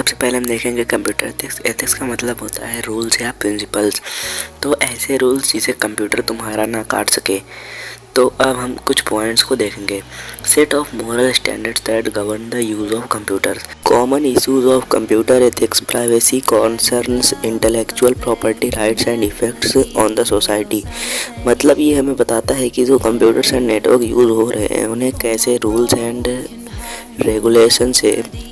सबसे पहले हम देखेंगे कंप्यूटर एथिक्स। एथिक्स का मतलब होता है रूल्स या प्रिंसिपल्स। तो ऐसे रूल्स जिसे कंप्यूटर तुम्हारा ना काट सके। तो अब हम कुछ पॉइंट्स को देखेंगे। Set of moral standards that govern the use of computers. Common issues of computer ethics, privacy concerns, intellectual property rights and effects on the society. मतलब ये हमें बताता है कि जो कंप्यूटर्स एंड नेटवर्क यूज़ हो रहे हैं उन्हें कैसे रूल्स एंड रेगुलेशन से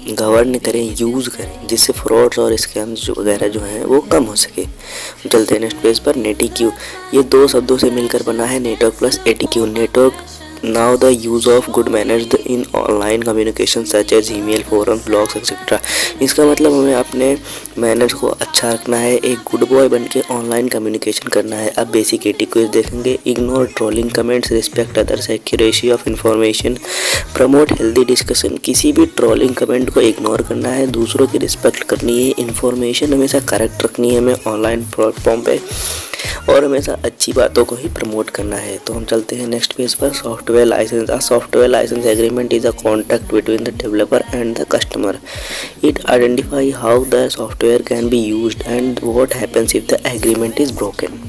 गवर्न करें, यूज़ करें, जिससे फ्रॉड्स और स्कैम्स वगैरह जो हैं वो कम हो सके। चलते हैं नेक्स्ट पेज पर। नेटिक्यू, ये दो शब्दों से मिलकर बना है, network plus etiquette. Network now the use of good manners in online communication such as email, forum, blogs etcetera. इसका मतलब हमें अपने मैनर्स को अच्छा रखना है, एक गुड बॉय बन के ऑनलाइन कम्युनिकेशन करना है। अब बेसिक एटिक्यूज देखेंगे। Ignore trolling comments, respect others, accuracy of information, promote healthy discussion. किसी भी ट्रोलिंग कमेंट को इग्नोर करना है, दूसरों की रिस्पेक्ट करनी है, इन्फॉर्मेशन हमेशा करेक्ट रखनी है हमें ऑनलाइन प्लेटफॉर्म पे, और हमेशा अच्छी बातों को ही प्रमोट करना है। तो हम चलते हैं नेक्स्ट पेज पर। Software licence. Software licence agreement is a contract between the developer and the customer. It identify how the software can be used and what happens if the agreement is broken.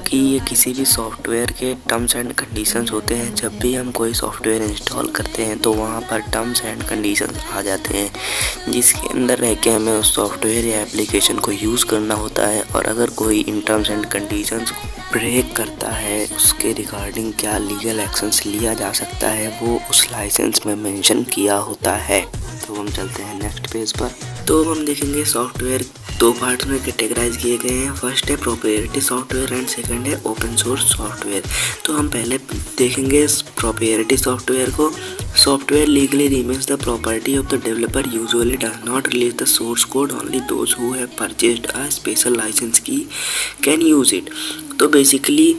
कि ये किसी भी software के terms and conditions होते हैं। जब भी हम कोई सॉफ्टवेयर इंस्टॉल करते हैं तो वहाँ पर टर्म्स एंड कंडीशंस आ जाते हैं, जिसके अंदर रह के हमें उस सॉफ्टवेयर या एप्लीकेशन को यूज़ करना होता है। और अगर कोई इन टर्म्स एंड कंडीशंस को ब्रेक करता है, उसके रिगार्डिंग क्या लीगल एक्शंस लिया जा सकता है वो उस लाइसेंस में मेंशन किया होता है। तो हम चलते हैं नेक्स्ट पेज पर। तो हम देखेंगे सॉफ्टवेयर दो पार्ट में कैटेगराइज किए गए हैं। फर्स्ट है प्रोप्राइटरी सॉफ्टवेयर एंड सेकंड है ओपन सोर्स सॉफ्टवेयर। तो हम पहले देखेंगे प्रोप्राइटरी सॉफ्टवेयर को। Software legally remains the property of the developer, usually does not release the source code, only those who have purchased a special licence की can use it. तो basically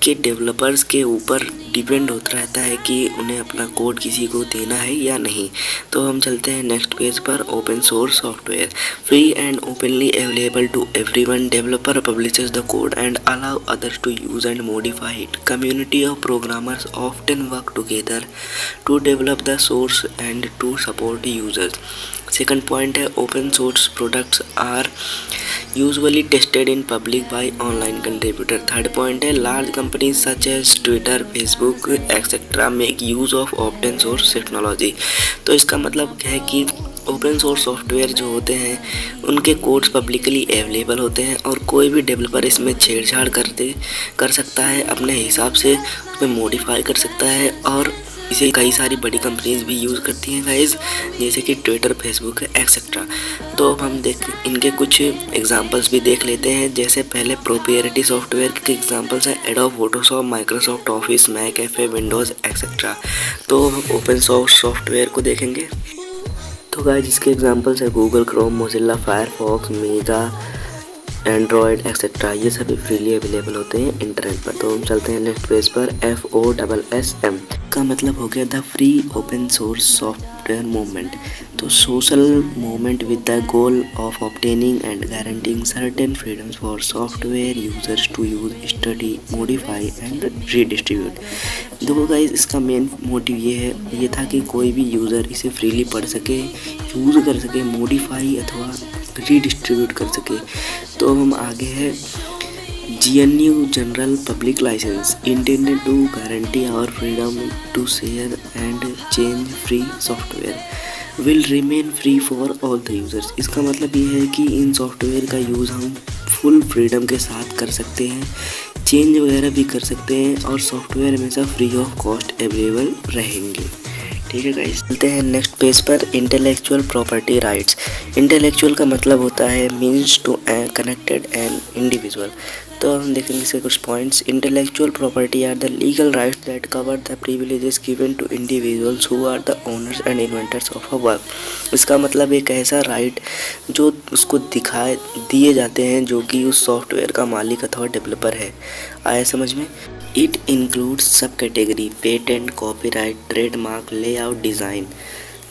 के developers के ऊपर डिपेंड होता रहता है कि उन्हें अपना कोड किसी को देना है या नहीं। तो हम चलते हैं नेक्स्ट पेज पर। Open source software, free and openly available to everyone, developer publishes the code and allow others to use and modify it. Community of programmers often work together to develop the source and to support users. Second point है open source products are usually tested in public by online contributor. Third point है large companies such as Twitter, Facebook etcetera make use of open source technology. तो इसका मतलब है कि open source software जो होते हैं उनके कोड्स पब्लिकली अवेलेबल होते हैं और कोई भी डेवलपर इसमें छेड़छाड़ कर सकता है, अपने हिसाब से उसमें मॉडिफाई कर सकता है। और इसे कई सारी बड़ी कंपनीज भी यूज़ करती हैं गाइज, जैसे कि ट्विटर, फेसबुक एक्सेट्रा। तो अब हम इनके कुछ एग्जांपल्स भी देख लेते हैं। जैसे पहले प्रोप्राइटरी सॉफ्टवेयर के एग्जांपल्स हैं Adobe, Photoshop, Microsoft Office, Mac, FA, Windows etcetera. तो हम ओपन सोर्स सॉफ्टवेयर को देखेंगे। तो गाइज इसके एग्जांपल्स है Google Chrome, Mozilla, Firefox, mega, Android etcetera. ये सभी फ्रीली अवेलेबल होते हैं इंटरनेट पर। तो हम चलते हैं नेक्स्ट पेज पर। FOSSM का मतलब हो गया the free open source software movement. तो social movement with the goal of obtaining and guaranteeing certain freedoms for software users to use, study, modify and redistribute. देखो गाइज इसका मेन मोटिव ये था कि कोई भी यूज़र इसे फ्रीली पढ़ सके, यूज़ कर सके, मॉडिफाई अथवा रीडिस्ट्रीब्यूट कर सके। तो हम आगे है GNU general public licence intended to guarantee our freedom to share and change free software will remain free for all the users. इसका मतलब ये है कि इन सॉफ्टवेयर का यूज़ हम फुल फ्रीडम के साथ कर सकते हैं, चेंज वगैरह भी कर सकते हैं और सॉफ्टवेयर हमेशा फ्री ऑफ कॉस्ट अवेलेबल रहेंगे। ठीक है गाइस, चलते हैं नेक्स्ट पेज पर। Intellectual property rights. इंटेलेक्चुअल का मतलब होता है means to connected an individual. तो हम देखेंगे इसके कुछ points. Intellectual property are the legal rights that cover the privileges given to individuals who are the owners and inventors of a work. इसका मतलब एक ऐसा राइट जो उसको दिए जाते हैं जो कि उस सॉफ्टवेयर का मालिक अथवा डेवलपर है। आया समझ में? It includes subcategory patent, copyright, trademark, layout, design.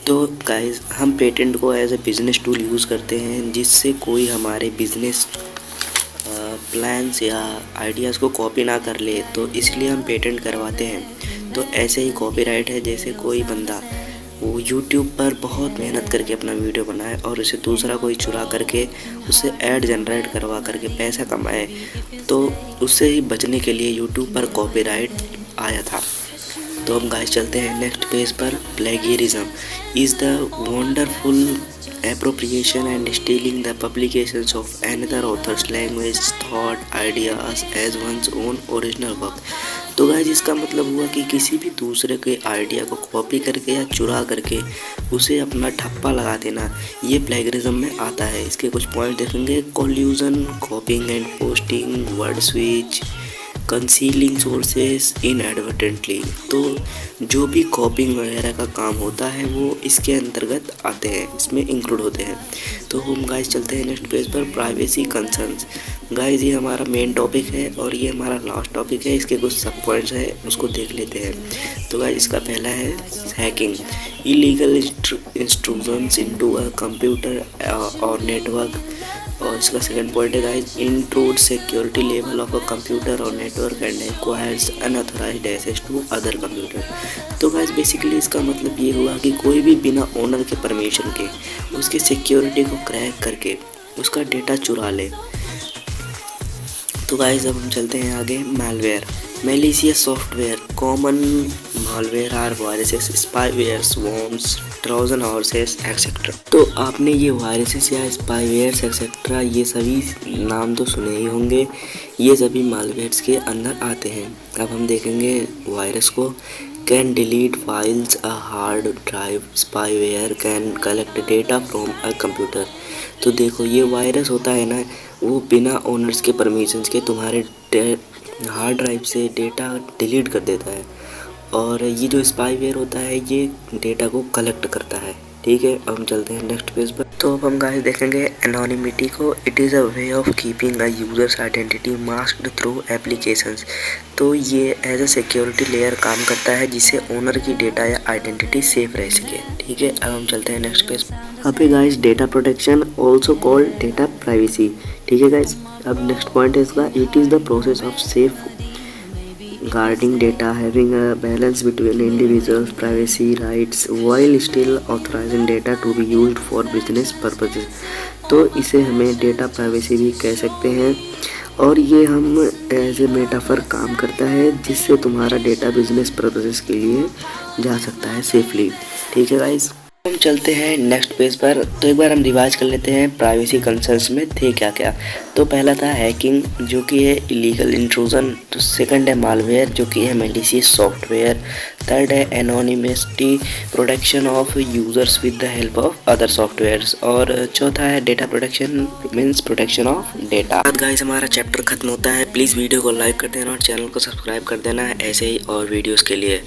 तो गाइस हम पेटेंट को as a business tool use करते हैं जिससे कोई हमारे बिजनेस प्लान्स या आइडियाज़ को कॉपी ना कर ले, तो इसलिए हम पेटेंट करवाते हैं। तो ऐसे ही कॉपीराइट है, जैसे कोई बंदा वो यूट्यूब पर बहुत मेहनत करके अपना वीडियो बनाए और उसे दूसरा कोई चुरा करके उससे ऐड जनरेट करवा करके पैसा कमाए, तो उससे ही बचने के लिए यूट्यूब पर कॉपीराइट आया था। तो हम गाइस चलते हैं नेक्स्ट पेज पर। Plagiarism is the wonderful appropriation and stealing the publications of another author's language, thought, ideas as one's own original work। तो गाइस इसका मतलब हुआ कि किसी भी दूसरे के आइडिया को कॉपी करके या चुरा करके उसे अपना ठप्पा लगा देना, ये प्लेगरिज्म में आता है। इसके कुछ पॉइंट देखेंगे। Collusion, कॉपिंग and posting, word switch, concealing sources inadvertently. तो जो भी कॉपिंग वगैरह का काम होता है वो इसके अंतर्गत आते हैं, इसमें इंक्लूड होते हैं। तो हम गाइस चलते हैं नेक्स्ट पेज पर। Privacy concerns. गाइस ये हमारा मेन टॉपिक है और ये हमारा लास्ट टॉपिक है। इसके कुछ सब पॉइंट्स हैं, उसको देख लेते हैं। तो गाइस इसका पहला है hacking, illegal intrusions into a computer और नेटवर्क। और इसका सेकंड पॉइंट है guys, intrude security level of a computer और network and acquires unauthorised access to other computer. तो गाइस बेसिकली इसका मतलब ये हुआ कि कोई भी बिना ओनर के परमिशन के उसके सिक्योरिटी को क्रैक करके उसका डेटा चुरा ले। तो गाइस अब हम चलते हैं आगे। Malware, malicious software, common malware are viruses, spywares, worms, Trojan horses etcetera. तो आपने ये वायरसेस या स्पाईवेयर्स एक्सेट्रा ये सभी नाम तो सुने ही होंगे, ये सभी मालवेयर्स के अंदर आते हैं। अब हम देखेंगे वायरस को। Can delete files a hard drive, spyware can collect data from a computer. तो देखो ये वायरस होता है ना, वो बिना ओनर्स के परमिशंस के तुम्हारे हार्ड ड्राइव से डेटा डिलीट कर देता है, और ये जो स्पाईवेयर होता है ये डेटा को कलेक्ट करता है। ठीक है, अब हम चलते हैं नेक्स्ट पेज पर। तो अब हम गाइस देखेंगे एनोनिमिटी को। It is a way of keeping a users identity masked through applications. तो ये एज अ सिक्योरिटी लेयर काम करता है जिससे ओनर की डेटा या आइडेंटिटी सेफ रह सके। ठीक है, अब हम चलते हैं नेक्स्ट पेज। अब है guys data protection, also called data privacy. ठीक है गाइस, अब नेक्स्ट पॉइंट है इसका, it is the process of safe guarding data, having a balance between individuals' privacy rights while still authorizing data to be used for business purposes। तो इसे हमें data privacy भी कह सकते हैं, और ये हम एज ए मेटाफर काम करता है जिससे तुम्हारा डेटा बिजनेस पर्पसेस के लिए जा सकता है सेफली। ठीक है गाइस, हम चलते हैं नेक्स्ट पेज पर। तो एक बार हम रिवाइज कर लेते हैं प्राइवेसी कंसर्न्स में थे क्या क्या। तो पहला था हैकिंग जो कि है इलीगल इंट्रूजन। तो सेकंड है मालवेयर जो कि है मैलिशियस सॉफ्टवेयर। थर्ड है anonymity, protection of users with the help of other softwares. और चौथा है data protection means protection of data. Guys हमारा चैप्टर खत्म होता है। प्लीज़ वीडियो को लाइक कर देना और चैनल को सब्सक्राइब कर देना ऐसे ही और वीडियोज़ के लिए।